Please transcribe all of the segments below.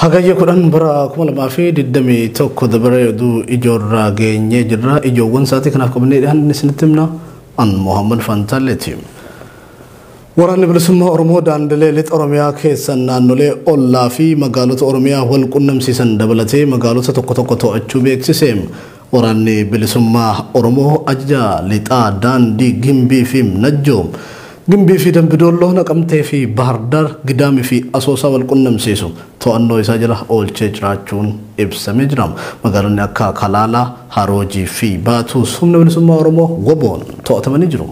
Hagayya kudhan bara kuma lamaa fi 21 dabare oduu ijoorraa geenye jirra. Ijoowwan sa'aatii kanaaf qabnee dhiyaanne isinitti himna. An Muhammad Fantaalleeti. Waraanni bilisummaa Oromoo daandilee lixa Oromiyaa keessa naannolee ollaa fi magaalota Oromiyaa wal qunnamsiisan dabalatee magaalota tokko tokko to'achuu beeksise. Waraanni bilisummaa Oromoo ajaja lixaa daandii Gimbii fi Najjoo Gimbii fi Dambidolloo Naqamtee fi Bahardar Gidaamii fi Asoosaa wal qunnamsiisu to'annoo isaa jala oolchee jiraachuun ibsamee jira. Magaalonni akka Kalaalaa, Haroojii fi Baatuus humna bilisummaa Oromoo WBO'n to'atamanii jiru.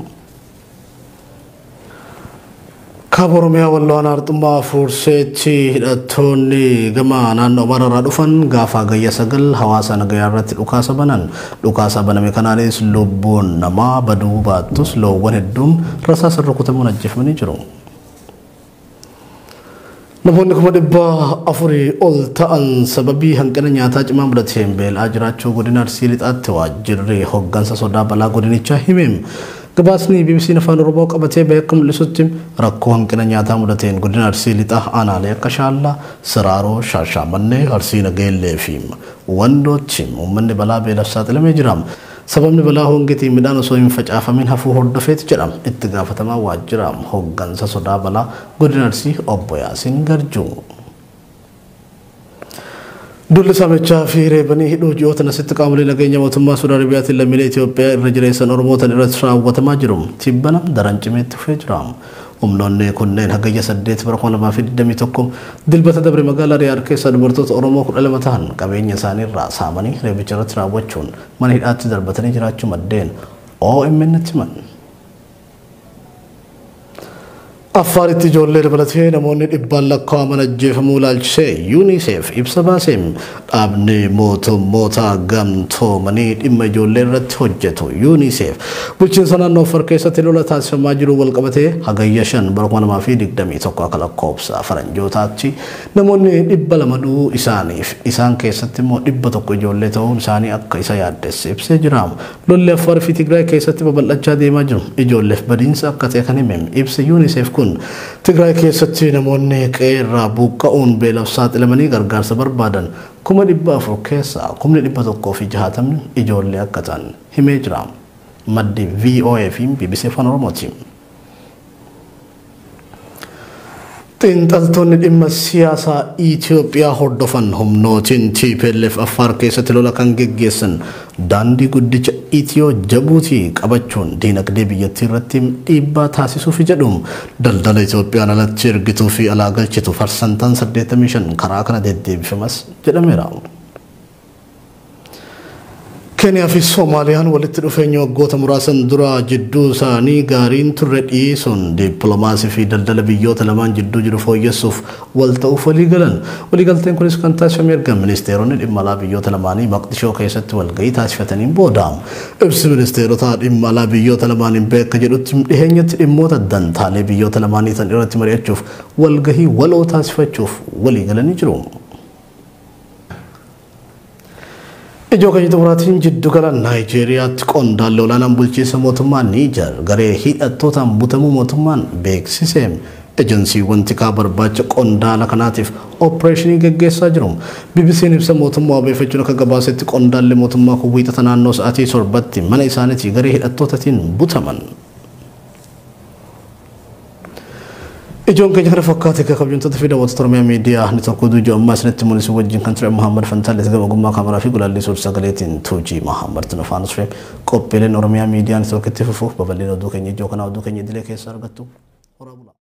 Kaaba Oromiyaa Walloon Arxummaa Fuurseetti hidhattoonni gama naannoo Amaararraa dhufan gaafa Guyyaa 9 hawaasa nagayaa irratti dhukaasa banan. Dhukaasa baname kanaanis lubbuun namaa baduu baattus loowwan hedduun rasaasa rukutamuun ajjeefamanii jiru. Namoonni 400 ol ta'an sababii hanqina nyaataa cimaa mudateen beelaa jiraachuu godina Arsii lixaatti waajjirri hoggansa sodaa balaa godinichaa hime. Gabaasni BBC Afaan Oromoo qabatee beekamu mul'isutti rakkoo hanqina nyaataa mudateen godina Arsii lixaa aanaalee akka Shaallaa, Siraaroo, Shaashaamannee, Arsii Nageellee fi Wandootti uummanni balaa beelaaf saaxilamee jira. Sababni balaa hongeetiin midhaan osoo hin facaafamin hafuu hordofeeti jedhama. Itti gaafatamaa waajjira hoggansa sodaa balaa godina Arsii obbo Yaasiin Garjuu. Dulli Samechaa fi Reebanii hidhuu ji'oota nasitti qaamolee nageenya mootummaa Suudaan Arabiyaatiin lammiilee Itoophiyaa irra jireessan Oromootaan irratti raawwatamaa jiru. Tibbana daran cimeetti dhufee jira. Humnoonni kunneen hagayya 8 bara 2021 dilbata dabre magaalaa Riyaad keessa dubartoota Oromoo 12 ta'an qabeenya isaanii irraa saamanii reebicha irratti raawwachuun mana hidhaatti darbatanii jiraachuu maddeen OMN itti himan. Affaaritti ijoollee dabalatee namoonni dhibbaan lakkaa'aman ajjeefamuu ilaalchisee UNICEF ibsa baasee dhaabni mootummoota gamtoomanii dhimma ijoollee irratti hojjetu UNICEF bulchiinsa naannoo Affaar keessatti lola taasifamaa jiru wal qabatee hagayya 5 bara 2021 akka lakkoofsa faranjootaatti namoonni 200 du'uu isaaniif isaan keessatti immoo 100 ijoollee ta'uun isaanii akka isa yaaddesse ibsee jira. Lolli Affaar fi Tigraay keessatti babal'achaa deemaa jiru. Ijoolleef badiinsa akka ta'e kan hime ibsa UNICEF Tigraay keessatti namoonni qeerraa buqqa'uun beelaaf saaxilamanii gargaarsa barbaadan 400 keessaa 160 ijoollee akka ta'an himee jira. Maddi VOA fi BBC Afaan Oromooti. Xiinxaltoonni dhimma siyaasaa Itoophiyaa hordofan humnootiin TPLF Affaar keessatti lola kan geggeessan daandii guddicha Itiyoo Jabuutii qabachuun diinagdee biyyattii irratti dhiibbaa taasisuuf jedhu daldala Itoophiyaan alatti ergituu fi alaa galchitu parsantaan 85 karaa kana deddeebifamas jedhameera. Keniyaa fi Soomaaliyaan walitti dhufeenya waggoota muraasan dura jidduu isaanii gaariin turre dhiyeessuun dippiloomaasii fi daldala biyyoota lamaan jidduu jiru fooyyessuuf wal ta'uuf walii galan. Waliigalteen kunis kan taasifame erga ministeeronni dhimma alaa biyyoota lamaanii Maqdishoo keessatti walgahii taasifataniin booda. Ibsi ministeerota dhimma alaa biyyoota lamaaniin beeka jedhutti dhiheenyatti dhimmoota dantaalee biyyoota lamaanii tan irratti mari'achuuf walgahii waloo taasifachuuf walii galanii jiru. Ijoo kan xumuraatiin jiddu gala Naayijeeriyaatti qondaalli olaanaan bulchiinsa mootummaa Niijar garee hidhattootaan butamuu mootummaan beeksise. Ejensiiwwan tikaa barbaacha qondaala kanaatiif opereeshinii geggeessaa jiru. BBC'n ibsa mootummaa beefachuun akka gabaasetti qondaalli mootummaa kun wiixata naannoo sa'aatii 7tti mana isaaniitii garee hidhattootaatiin butaman. Ijoon keenya kana fakkaate akka kabajamtoota fi daawwattoota Oromiyaa miidiyaa network Oduu Guyyaa isinitti mul'isu wajjin kan ture Muhammad Fantaallee gama ogummaa kaameraa fi gulaallee suur sagaleetiin tuujii Muhammad Tunafaan Usree qophiileen Oromiyaa miidiyaa network itti fufuuf babal'ina oduu keenya ijoo kanaa oduu keenya idilee keessa argattu.